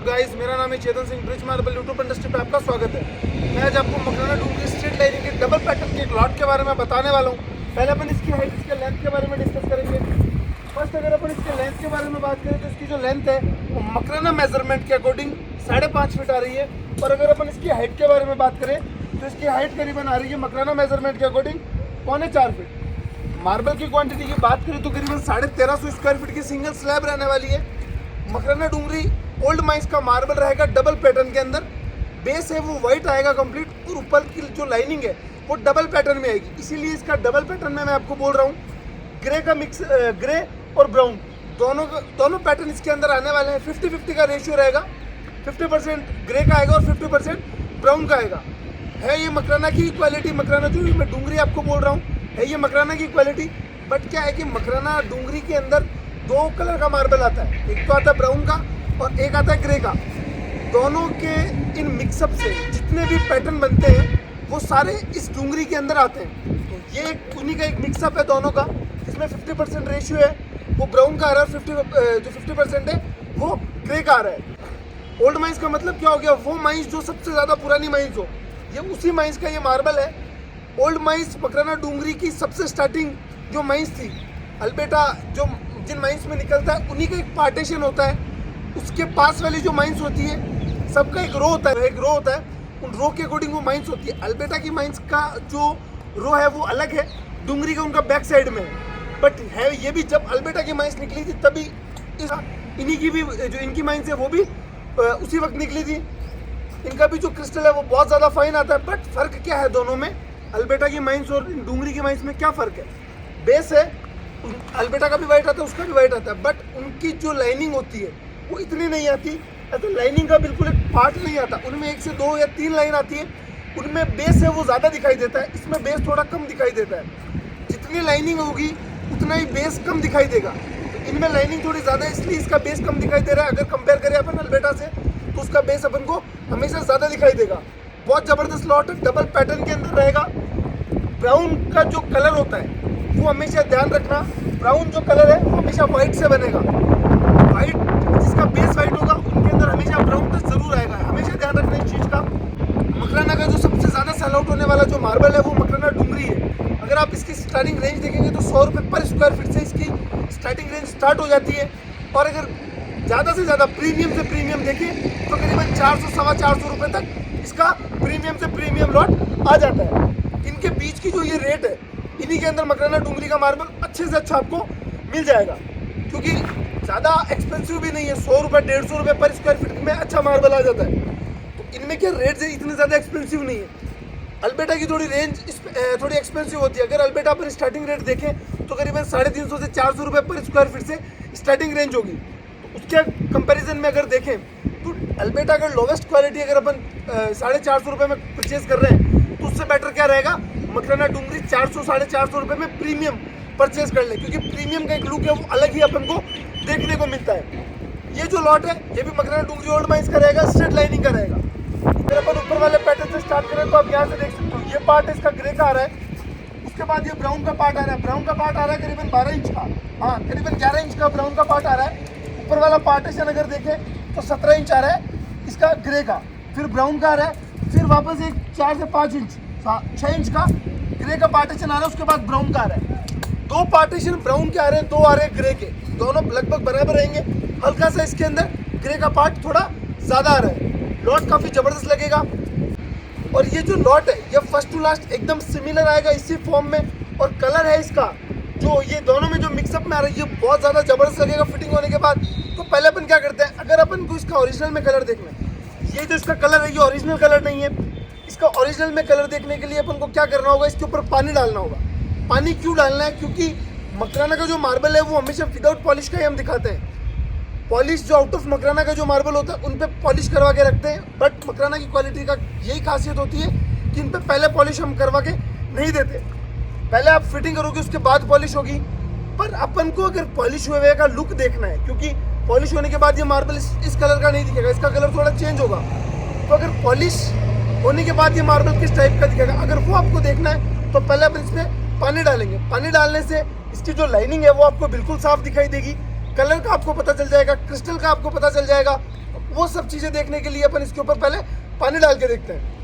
Guys, मेरा नाम है Chetan Singh. Brij marble YouTube industry पे आपका स्वागत है। मैं आज आपको मकराना डूंगरी स्ट्रेट लाइनिंग के डबल पैटर्न के एक लॉट के बारे में बताने वाला हूँ। पहले अपन इसकी हाइट, इसके लेंथ के बारे में डिस्कस करेंगे। फर्स्ट अगर अपन इसके लेंथ के बारे में बात करें तो इसकी जो लेंथ है वो मकराना मेजरमेंट के अकॉर्डिंग 5.5 फीट आ रही है। और अगर अपन इसकी हाइट के बारे में बात करें तो इसकी हाइट करीबन आ रही है मकराना मेजरमेंट के अकॉर्डिंग 4.25 फीट। मार्बल की क्वांटिटी की बात करें तो करीबन 1350 स्क्वायर फीट की सिंगल स्लैब रहने वाली है। मकराना डूंगरी ओल्ड माइंस का मार्बल रहेगा डबल पैटर्न के अंदर। बेस है वो वाइट आएगा कंप्लीट, और ऊपर की जो लाइनिंग है वो डबल पैटर्न में आएगी। इसीलिए इसका डबल पैटर्न में मैं आपको बोल रहा हूँ। ग्रे का मिक्स, ग्रे और ब्राउन दोनों पैटर्न इसके अंदर आने वाले हैं। 50-50 का रेशियो रहेगा। 50% ग्रे का आएगा और 50% ब्राउन का आएगा। है ये मकराना की क्वालिटी। मकराना जो मैं डूंगरी आपको बोल रहा हूँ है ये मकराना की क्वालिटी। बट क्या है कि मकराना डूंगरी के अंदर 2 कलर का मार्बल आता है। एक तो आता है ब्राउन का और एक आता है ग्रे का। दोनों के इन मिक्सअप से जितने भी पैटर्न बनते हैं वो सारे इस डूंगरी के अंदर आते हैं। तो ये उन्हीं का एक मिक्सअप है दोनों का, जिसमें 50% रेशियो है वो ब्राउन का आ रहा है, जो 50% है वो ग्रे का आ रहा है। ओल्ड माइंस का मतलब क्या हो गया? वो माइंस जो सबसे ज़्यादा पुरानी माइंस हो, ये उसी माइंस का ये मार्बल है। ओल्ड माइंस मकराना डूंगरी की सबसे स्टार्टिंग जो माइंस थी, अल्बेटा जो जिन माइंस में निकलता है उन्हीं का एक पार्टीशन होता है। उसके पास वाली जो माइंस होती है सबका एक रो होता है, उन रो के अकॉर्डिंग वो माइंस होती है। अल्बेटा की माइंस का जो रो है वो अलग है, डूंगरी का उनका बैक साइड में है। बट है ये भी जब अल्बेटा की माइंस निकली थी तभी इन्हीं की भी जो इनकी माइंस है वो भी उसी वक्त निकली थी। इनका भी जो क्रिस्टल है वो बहुत ज़्यादा फाइन आता है। बट फ़र्क क्या है दोनों में? अल्बेटा की माइंस और डूंगरी की माइंस में क्या फ़र्क है? बेस है, अल्बेटा का भी वाइट आता है, उसका भी वाइट आता है। बट उनकी जो लाइनिंग होती है वो इतनी नहीं आती। ऐसे लाइनिंग का बिल्कुल एक पार्ट नहीं आता। उनमें 1 से 2 या 3 लाइन आती है। उनमें बेस है वो ज़्यादा दिखाई देता है, इसमें बेस थोड़ा कम दिखाई देता है। जितनी लाइनिंग होगी उतना ही बेस कम दिखाई देगा। तो इनमें लाइनिंग थोड़ी ज़्यादा है, इसलिए इसका बेस कम दिखाई दे रहा है। अगर कंपेयर करें अपन अल्बेटा से तो उसका बेस अपन को हमेशा ज़्यादा दिखाई देगा। बहुत ज़बरदस्त लॉट है, डबल पैटर्न के अंदर रहेगा। ब्राउन का जो कलर होता है वो हमेशा ध्यान रखना, ब्राउन जो कलर है वो हमेशा वाइट से बनेगा। वाइट जिसका बेस वाइट होगा उनके अंदर हमेशा ब्राउन टच जरूर आएगा, हमेशा ध्यान रखना इस चीज़ का। मकराना का जो सबसे ज़्यादा सेल आउट होने वाला जो मार्बल है वो मकराना डूंगरी है। अगर आप इसकी स्टार्टिंग रेंज देखेंगे तो 100 रुपये पर स्क्वायर फीट से इसकी स्टार्टिंग रेंज स्टार्ट हो जाती है। और अगर ज़्यादा से ज़्यादा प्रीमियम से प्रीमियम देखें तो करीबन 400-450 रुपये तक इसका प्रीमियम से प्रीमियम लॉट आ जाता है। इनके बीच की जो ये रेट है, इन्हीं के अंदर मकराना डूंगरी का मार्बल अच्छे से अच्छा आपको मिल जाएगा, क्योंकि ज़्यादा एक्सपेंसिव भी नहीं है। 100 रुपये 150 रुपये पर स्क्वायर फीट में अच्छा मार्बल आ जाता है। तो इनमें क्या रेट है, इतने ज़्यादा एक्सपेंसिव नहीं है। अल्बेटा की थोड़ी रेंज थोड़ी एक्सपेंसिव होती है। अगर अल्बेटा पर स्टार्टिंग रेट देखें तो करीबन 350 से 400 रुपये पर स्क्वायर फीट से स्टार्टिंग रेंज होगी। तो उसके कंपेरिजन में अगर देखें तो अल्बेटा का लोवेस्ट क्वालिटी अगर अपन 450 रुपये में परचेज कर रहे हैं तो उससे बेटर क्या रहेगा, मकराना डूंगरी 400-450 रुपये में प्रीमियम परचेज कर ले, क्योंकि प्रीमियम का एक लुक है वो अलग ही अपन को देखने को मिलता है। ये जो लॉट है ये भी मकराना डूंगरी ओल्ड माइंस का रहेगा, स्ट्रेट लाइनिंग का रहेगा। अगर अपन ऊपर वाले पैटर्न से स्टार्ट करें तो आप यहाँ से देख सकते हो ये पार्ट इसका ग्रे का आ रहा है। उसके बाद ये ब्राउन का पार्ट आ रहा है। ब्राउन का पार्ट आ रहा है करीबन 12 इंच का, हाँ करीबन 11 इंच का ब्राउन का पार्ट आ रहा है। ऊपर वाला पार्टीशन अगर देखें तो 17 इंच आ रहा है इसका ग्रे का, फिर ब्राउन का आ रहा है, फिर वापस एक 4 से 5 इंच 6 इंच का ग्रे का पार्टीशन आ रहा है। उसके बाद ब्राउन का आ रहा है। 2 पार्टीशन ब्राउन के आ रहे हैं, 2 आ रहे हैं ग्रे के। दोनों लगभग बराबर रहेंगे। हल्का सा इसके अंदर ग्रे का पार्ट थोड़ा ज़्यादा आ रहा है। लॉट काफ़ी ज़बरदस्त लगेगा। और ये जो लॉट है ये फर्स्ट टू लास्ट एकदम सिमिलर आएगा इसी फॉर्म में। और कलर है इसका जो ये दोनों में जो मिक्सअप में आ रहा है ये बहुत ज़्यादा ज़बरदस्त लगेगा फिटिंग होने के बाद। तो पहले अपन क्या करते हैं, अगर अपन को इसका ओरिजिनल में कलर देखना है, ये जो इसका कलर है ये ओरिजिनल कलर नहीं है। इसका ओरिजिनल में कलर देखने के लिए अपन को क्या करना होगा, इसके ऊपर पानी डालना होगा। पानी क्यों डालना है? क्योंकि मकराना का जो मार्बल है वो हमेशा विदाउट पॉलिश का ही हम दिखाते हैं। पॉलिश जो आउट ऑफ मकराना का जो मार्बल होता है उन पे पॉलिश करवा के रखते हैं। बट मकराना की क्वालिटी का यही खासियत होती है कि इन पे पहले पॉलिश हम करवा के नहीं देते। पहले आप फिटिंग करोगे उसके बाद पॉलिश होगी। पर अपन को अगर पॉलिश हुए का लुक देखना है, क्योंकि पॉलिश होने के बाद ये मार्बल इस कलर का नहीं दिखेगा, इसका कलर थोड़ा चेंज होगा। तो अगर पॉलिश होने के बाद ये मार्बल किस टाइप का दिखेगा, अगर वो आपको देखना है तो पहले अपन इसमें पानी डालेंगे। पानी डालने से इसकी जो लाइनिंग है वो आपको बिल्कुल साफ दिखाई देगी। कलर का आपको पता चल जाएगा, क्रिस्टल का आपको पता चल जाएगा। वो सब चीज़ें देखने के लिए अपन इसके ऊपर पहले पानी डाल के देखते हैं।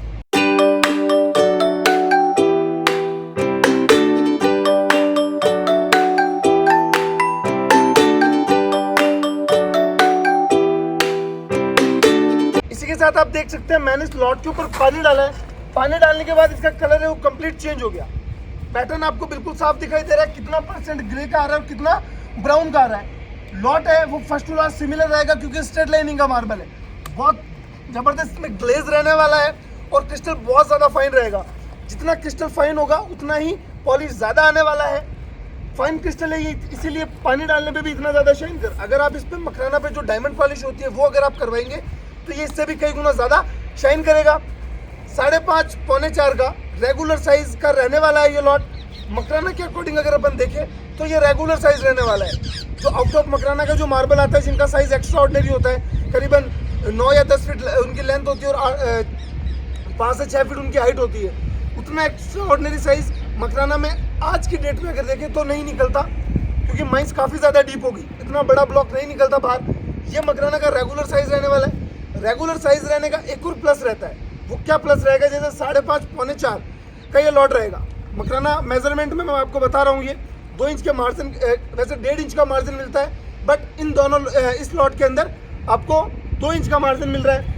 इसी के साथ आप देख सकते हैं मैंने इस लॉट के ऊपर पानी डाला है। पानी डालने के बाद इसका कलर है वो कंप्लीट चेंज हो गया। पैटर्न आपको बिल्कुल साफ दिखाई दे रहा है, कितना परसेंट ग्रे का आ रहा है और कितना ब्राउन का आ रहा है। लॉट है वो फर्स्ट टू लास्ट सिमिलर रहेगा क्योंकि स्ट्रेट लाइनिंग का मार्बल है, बहुत जबरदस्त में ग्लेज रहने वाला है और क्रिस्टल बहुत ज़्यादा फाइन रहेगा। जितना क्रिस्टल फाइन होगा उतना ही पॉलिश ज़्यादा आने वाला है। फाइन क्रिस्टल है ये, इसीलिए पानी डालने पे भी इतना ज़्यादा शाइन कर। अगर आप इस पे मकराना पे जो डायमंड पॉलिश होती है वो अगर आप करवाएंगे तो ये इससे भी कई गुना ज़्यादा शाइन करेगा। 5.5 पौने 4 का रेगुलर साइज का रहने वाला है ये लॉट। मकराना के अकॉर्डिंग अगर अपन देखें तो ये रेगुलर साइज रहने वाला है। जो आउट ऑफ मकराना का जो मार्बल आता है जिनका साइज एक्स्ट्रा ऑर्डिनरी होता है, करीबन 9 या 10 फीट उनकी लेंथ होती है और 5 से 6 फीट उनकी हाइट होती है, उतना एक्स्ट्रा ऑर्डिनरी साइज मकराना में आज की डेट में अगर देखें तो नहीं निकलता क्योंकि माइंस काफ़ी ज़्यादा डीप होगी, इतना बड़ा ब्लॉक नहीं निकलता बाहर। ये मकराना का रेगुलर साइज रहने वाला है। रेगुलर साइज रहने का एक और प्लस रहता है, वो क्या प्लस रहेगा, जैसे 5.5 पौने 4 का ये लॉट रहेगा। मकराना मेजरमेंट में मैं आपको बता रहा हूँ ये 2 इंच के मार्जिन, वैसे 1.5 इंच का मार्जिन मिलता है, बट इन दोनों इस लॉट के अंदर आपको 2 इंच का मार्जिन मिल रहा है।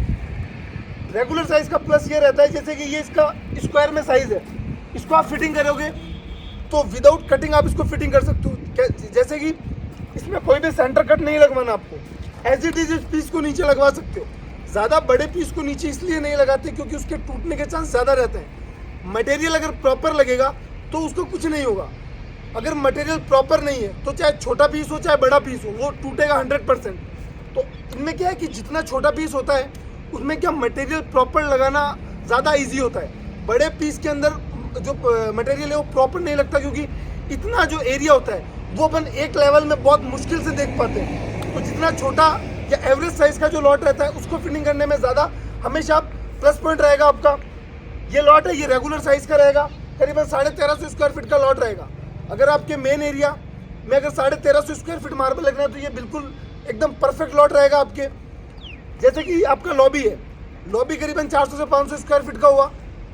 रेगुलर साइज का प्लस ये रहता है जैसे कि ये इसका स्क्वायर में साइज है, इसको आप फिटिंग करोगे तो विदाउट कटिंग आप इसको फिटिंग कर सकते हो। जैसे कि इसमें कोई भी सेंटर कट नहीं लगवाना आपको, एज इट इज इस पीस को नीचे लगवा सकते हो। ज़्यादा बड़े पीस को नीचे इसलिए नहीं लगाते क्योंकि उसके टूटने के चांस ज़्यादा रहते हैं। मटेरियल अगर प्रॉपर लगेगा तो उसको कुछ नहीं होगा। अगर मटेरियल प्रॉपर नहीं है तो चाहे छोटा पीस हो चाहे बड़ा पीस हो वो टूटेगा 100%। तो इनमें क्या है कि जितना छोटा पीस होता है उसमें क्या मटेरियल प्रॉपर लगाना ज़्यादा ईजी होता है। बड़े पीस के अंदर जो मटेरियल है वो प्रॉपर नहीं लगता क्योंकि इतना जो एरिया होता है वो अपन एक लेवल में बहुत मुश्किल से देख पाते हैं। तो जितना छोटा या एवरेज साइज का जो लॉट रहता है उसको फिटिंग करने में ज़्यादा हमेशा प्लस पॉइंट रहेगा आपका। ये लॉट है ये रेगुलर साइज का रहेगा, करीबन 1350 स्क्वायर फीट का लॉट रहेगा। अगर आपके मेन एरिया में अगर 1350 स्क्वायर फीट मार्बल लगना है तो ये बिल्कुल एकदम परफेक्ट लॉट रहेगा आपके। जैसे कि आपका लॉबी है, लॉबी करीबन 400 से 500 स्क्वायर फीट का हुआ,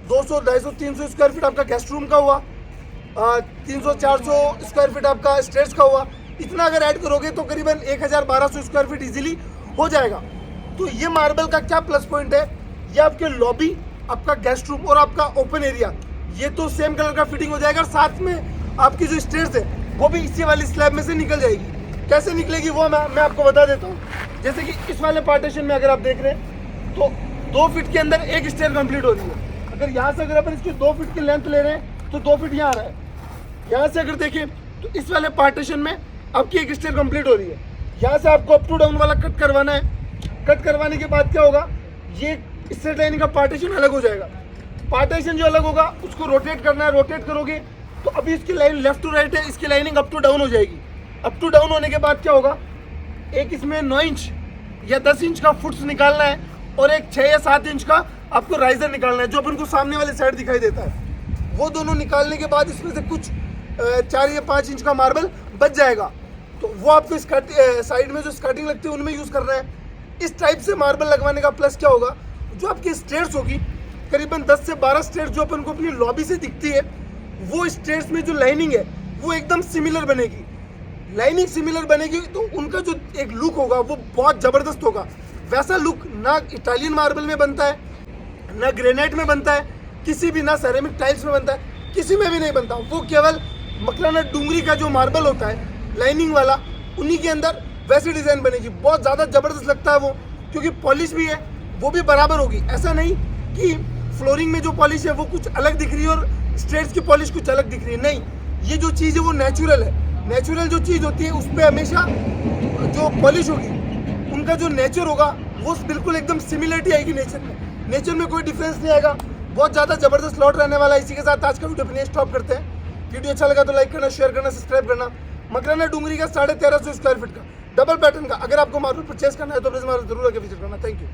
200, 250, 300 स्क्वायर फीट आपका गेस्ट रूम का हुआ, 300, 400 स्क्वायर फीट आपका स्टेयर्स का हुआ। इतना अगर ऐड करोगे तो करीबन 1200 स्क्वायर फीट इजीली हो जाएगा। तो ये मार्बल का क्या प्लस पॉइंट है, ये आपके लॉबी, आपका गेस्ट रूम और आपका ओपन एरिया ये तो सेम कलर का फिटिंग हो जाएगा और साथ में आपकी जो स्टेयर्स है वो भी इसी वाली स्लैब में से निकल जाएगी। कैसे निकलेगी वो मैं आपको बता देता हूँ। जैसे कि इस वाले पार्टीशन में अगर आप देख रहे हैं तो 2 फीट के अंदर एक स्टेयर कंप्लीट हो रही है। अगर यहाँ से अगर अपन इसकी 2 फीट की लेंथ ले रहे हैं तो 2 फीट यहाँ आ रहा है। यहाँ से अगर देखें तो इस वाले पार्टीशन में आपकी एक स्टेयर कंप्लीट हो रही है। यहाँ से आपको अप टू डाउन वाला कट करवाना है। कट करवाने के बाद क्या होगा, ये स्ट्रेट लाइन का पार्टीशन अलग हो जाएगा। पार्टीशन जो अलग होगा उसको रोटेट करना है। रोटेट करोगे तो अभी इसकी लाइन लेफ्ट टू राइट है, इसकी लाइनिंग अप टू डाउन हो जाएगी। अप टू डाउन होने के बाद क्या होगा, एक इसमें 9 इंच या 10 इंच का फुट्स निकालना है और एक 6 या 7 इंच का आपको राइजर निकालना है जो अपन को सामने वाली साइड दिखाई देता है। वो दोनों निकालने के बाद इसमें से कुछ 4 या 5 इंच का मार्बल बच जाएगा। तो वो आपको साइड में जो स्कर्टिंग लगती है उनमें यूज़ करना है। इस टाइप से मार्बल लगवाने का प्लस क्या होगा, जो आपकी स्टेयर्स होगी करीबन 10 से 12 स्टेयर्स जो अपन को अपनी लॉबी से दिखती है वो स्टेयर्स में जो लाइनिंग है वो एकदम सिमिलर बनेगी। लाइनिंग सिमिलर बनेगी तो उनका जो एक लुक होगा वो बहुत ज़बरदस्त होगा। वैसा लुक ना इटालियन मार्बल में बनता है, ना ग्रेनाइट में बनता है, किसी भी ना सेरेमिक टाइल्स में बनता है, किसी में भी नहीं बनता। वो केवल मकराना डूंगरी का जो मार्बल होता है लाइनिंग वाला, उन्हीं के अंदर वैसी डिज़ाइन बनेगी। बहुत ज़्यादा ज़बरदस्त लगता है वो, क्योंकि पॉलिश भी है वो भी बराबर होगी। ऐसा नहीं कि फ्लोरिंग में जो पॉलिश है वो कुछ अलग दिख रही है और स्टेयर्स की पॉलिश कुछ अलग दिख रही है। नहीं, ये जो चीज़ है वो नेचुरल है। नेचुरल जो चीज़ होती है उस पर हमेशा जो पॉलिश होगी उनका जो नेचर होगा वो बिल्कुल एकदम सिमिलरिटी आएगी नेचर में। नेचर में कोई डिफरेंस नहीं आएगा। बहुत ज़्यादा ज़बरदस्त लॉट रहने वाला है। इसी के साथ आज का वीडियो अपने स्टॉप करते हैं। वीडियो अच्छा लगा तो लाइक करना, शेयर करना, सब्सक्राइब करना। मकराना डूंगरी का 1350 स्क्वायर फीट का डबल पैटर्न का अगर आपको मार्बल परचेस करना है तो प्लीज़ हमारा जरूर आगे विजिट करना। Thank you.